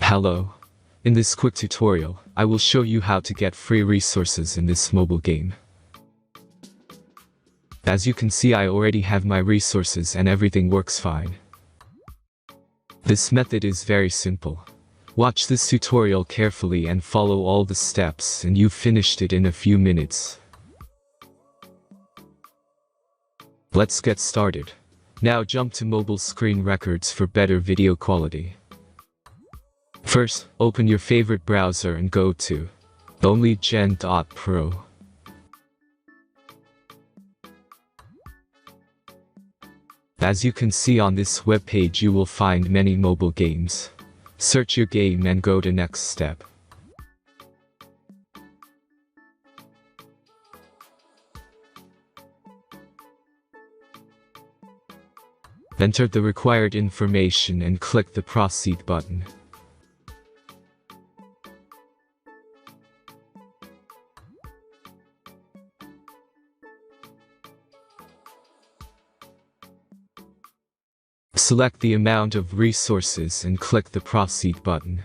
Hello. In this quick tutorial, I will show you how to get free resources in this mobile game. As you can see, I already have my resources and everything works fine. This method is very simple. Watch this tutorial carefully and follow all the steps and you've finished it in a few minutes. Let's get started. Now jump to mobile screen records for better video quality. First, open your favorite browser and go to onlygen.pro. As you can see on this webpage, you will find many mobile games. Search your game and go to next step. Enter the required information and click the proceed button. Select the amount of resources and click the proceed button.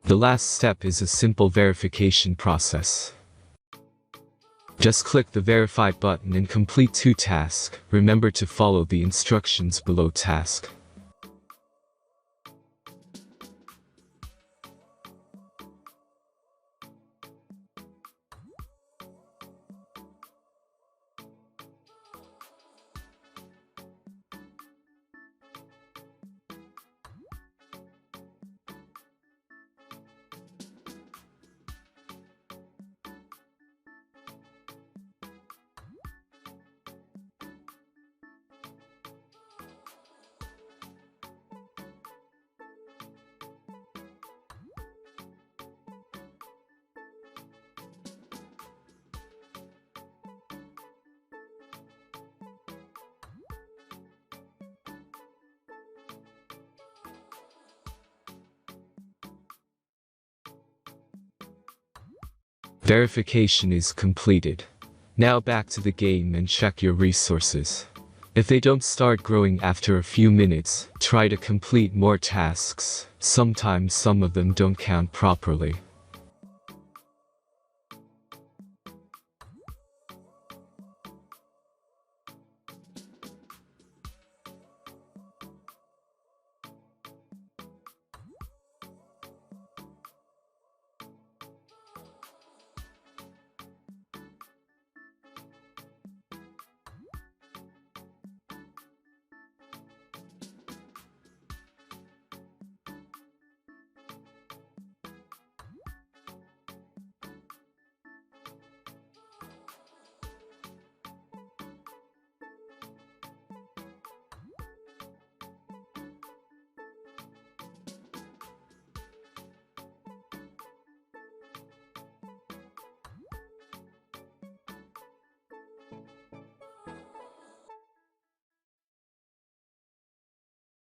The last step is a simple verification process. Just click the verify button and complete 2 tasks. Remember to follow the instructions below task. Verification is completed. Now back to the game and check your resources. If they don't start growing after a few minutes, try to complete more tasks. Sometimes some of them don't count properly.